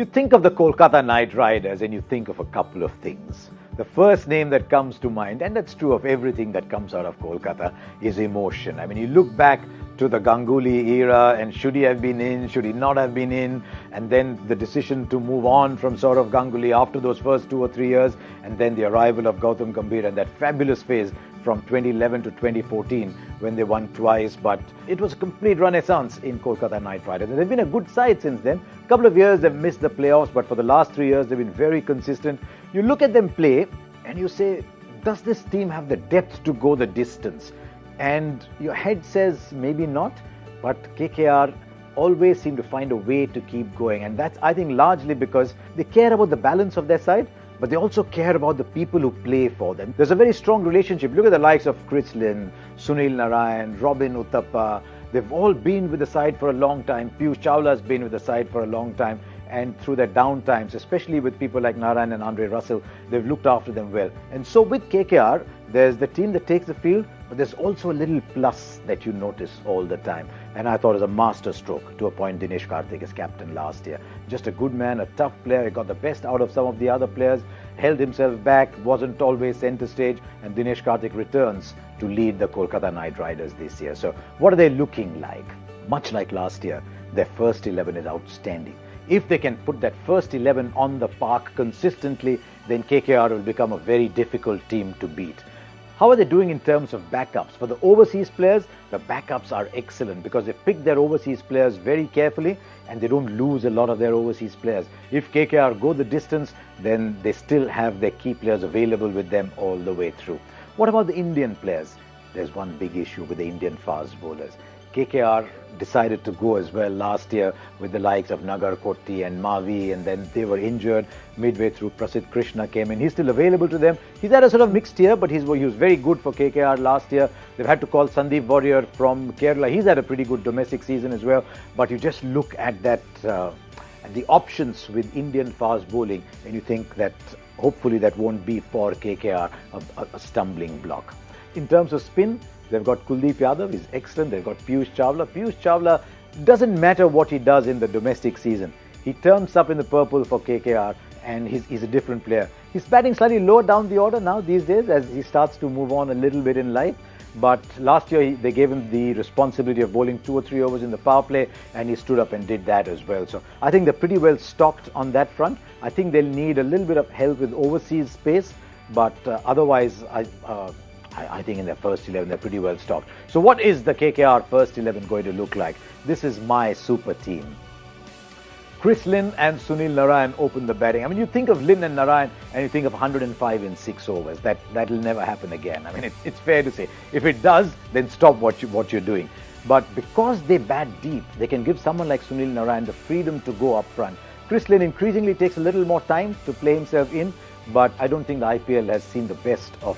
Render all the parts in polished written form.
You think of the Kolkata Knight Riders and you think of a couple of things. The first name that comes to mind, and that's true of everything that comes out of Kolkata, is emotion. I mean, you look back to the Ganguly era and should he have been in, should he not have been in, and then the decision to move on from sort of Ganguly after those first 2 or 3 years, and then the arrival of Gautam Gambhir and that fabulous phase from 2011 to 2014 when they won twice. But it was a complete renaissance in Kolkata Knight Riders. And they've been a good side since then. A couple of years they've missed the playoffs, but for the last 3 years they've been very consistent. You look at them play and you say, does this team have the depth to go the distance? And your head says maybe not, but KKR always seem to find a way to keep going. And that's, I think, largely because they care about the balance of their side, but they also care about the people who play for them. There's a very strong relationship. Look at the likes of Chris Lynn, Sunil Narayan, Robin Uthappa. They've all been with the side for a long time. Piyush Chawla's been with the side for a long time. And through their down times, especially with people like Narayan and Andre Russell, they've looked after them well. And so with KKR, there's the team that takes the field, but there's also a little plus that you notice all the time. And I thought it was a master stroke to appoint Dinesh Karthik as captain last year. Just a good man, a tough player. He got the best out of some of the other players, held himself back, wasn't always center stage, and Dinesh Karthik returns to lead the Kolkata Knight Riders this year. So what are they looking like? Much like last year, their first 11 is outstanding. If they can put that first 11 on the park consistently, then KKR will become a very difficult team to beat. How are they doing in terms of backups? For the overseas players, the backups are excellent because they pick their overseas players very carefully and they don't lose a lot of their overseas players. If KKR go the distance, then they still have their key players available with them all the way through. What about the Indian players? There's one big issue with the Indian fast bowlers. KKR decided to go as well last year with the likes of Nagar Kotti and Mavi, and then they were injured midway through. Prasidh Krishna came in. He's still available to them. He's had a sort of mixed year, but he was very good for KKR last year. They've had to call Sandeep Warrior from Kerala. He's had a pretty good domestic season as well. But you just look at that, at the options with Indian fast bowling, and you think that hopefully that won't be for KKR a stumbling block. In terms of spin, they've got Kuldeep Yadav, he's excellent. They've got Piyush Chawla. Piyush Chawla, doesn't matter what he does in the domestic season. He turns up in the purple for KKR and he's a different player. He's batting slightly lower down the order now these days as he starts to move on a little bit in life. But last year they gave him the responsibility of bowling 2 or 3 overs in the power play and he stood up and did that as well. So I think they're pretty well stocked on that front. I think they'll need a little bit of help with overseas space, but otherwise I think in their first 11, they're pretty well stocked. So what is the KKR first 11 going to look like? This is my super team. Chris Lynn and Sunil Narayan open the batting. I mean, you think of Lynn and Narayan and you think of 105 in 6 overs. That'll never happen again. I mean, it's fair to say. If it does, then stop what you're doing. But because they bat deep, they can give someone like Sunil Narayan the freedom to go up front. Chris Lynn increasingly takes a little more time to play himself in, but I don't think the IPL has seen the best of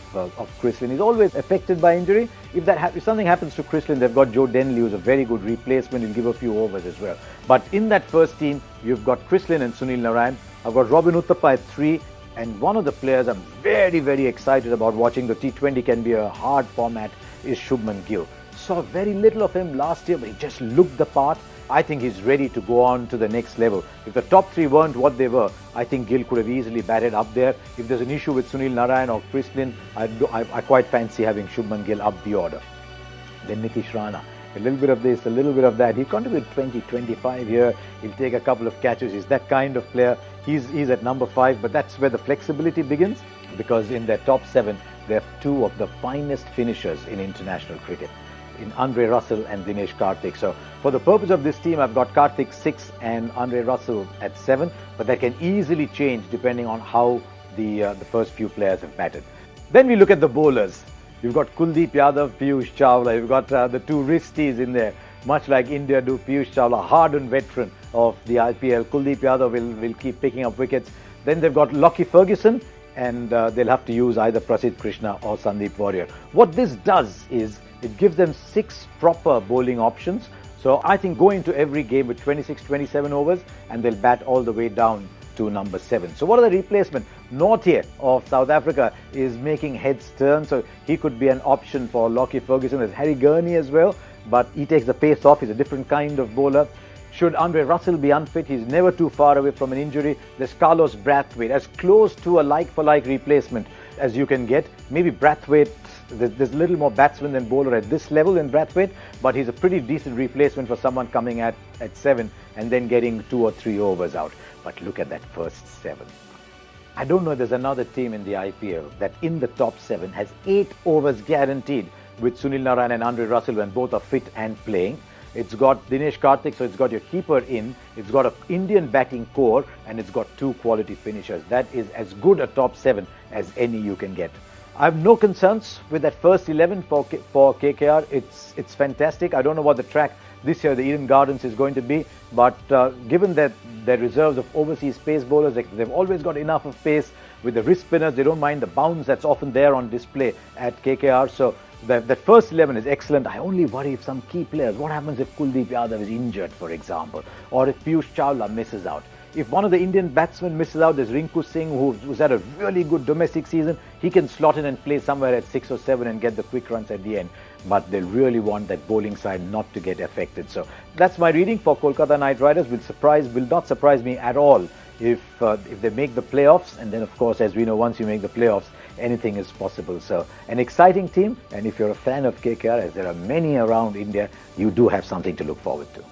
Chris Lynn. He's always affected by injury. If something happens to Chris Lynn, they've got Joe Denley, who's a very good replacement. He'll give a few overs as well. But in that first team, you've got Chris Lynn and Sunil Narayan. I've got Robin Uthappa at 3. And one of the players I'm very, very excited about watching, the T20 can be a hard format, is Shubman Gill. Saw very little of him last year, but he just looked the part. I think he's ready to go on to the next level. If the top 3 weren't what they were, I think Gill could have easily batted up there. If there's an issue with Sunil Narayan or Chris Lynn, I quite fancy having Shubman Gill up the order. Then Nitish Rana. A little bit of this, a little bit of that. He contributed 20, 25 here. He'll take a couple of catches. He's that kind of player. He's at number 5, but that's where the flexibility begins, because in their top 7, they have 2 of the finest finishers in international cricket, in Andre Russell and Dinesh Karthik. So for the purpose of this team, I've got Karthik 6 and Andre Russell at 7, but that can easily change depending on how the first few players have batted. Then we look at the bowlers. You've got Kuldeep Yadav, Piyush Chawla. You've got the 2 wristies in there, much like India do. Piyush Chawla, hardened veteran of the IPL. Kuldeep Yadav will keep picking up wickets. Then they've got Lockie Ferguson, and they'll have to use either Prasidh Krishna or Sandeep Warrior. What this does is it gives them 6 proper bowling options. So I think go into every game with 26, 27 overs, and they'll bat all the way down to number 7. So what are the replacements? Nortje of South Africa is making heads turn, so he could be an option for Lockie Ferguson. There's Harry Gurney as well, but he takes the pace off. He's a different kind of bowler. Should Andre Russell be unfit, he's never too far away from an injury. There's Carlos Brathwaite, as close to a like-for-like replacement as you can get. Maybe Brathwaite, there's a little more batsman than bowler at this level in Brathwaite, but he's a pretty decent replacement for someone coming at 7 and then getting 2 or 3 overs out. But look at that first 7. I don't know if there's another team in the IPL that in the top 7 has 8 overs guaranteed with Sunil Narine and Andre Russell when both are fit and playing. It's got Dinesh Karthik, so it's got your keeper in, it's got an Indian batting core, and it's got 2 quality finishers. That is as good a top 7 as any you can get. I have no concerns with that first 11 for KKR. It's fantastic. I don't know what the track this year, the Eden Gardens, is going to be, but given that their reserves of overseas pace bowlers, they've always got enough of pace. With the wrist spinners, they don't mind the bounce that's often there on display at KKR. So that first 11 is excellent. I only worry if some key players, what happens if Kuldeep Yadav is injured, for example, or if Piyush Chawla misses out. If one of the Indian batsmen misses out, there's Rinku Singh, who's had a really good domestic season. He can slot in and play somewhere at 6 or 7 and get the quick runs at the end. But they'll really want that bowling side not to get affected. So that's my reading for Kolkata Knight Riders. Will not surprise me at all if they make the playoffs. And then, of course, as we know, once you make the playoffs, anything is possible. So an exciting team. And if you're a fan of KKR, as there are many around India, you do have something to look forward to.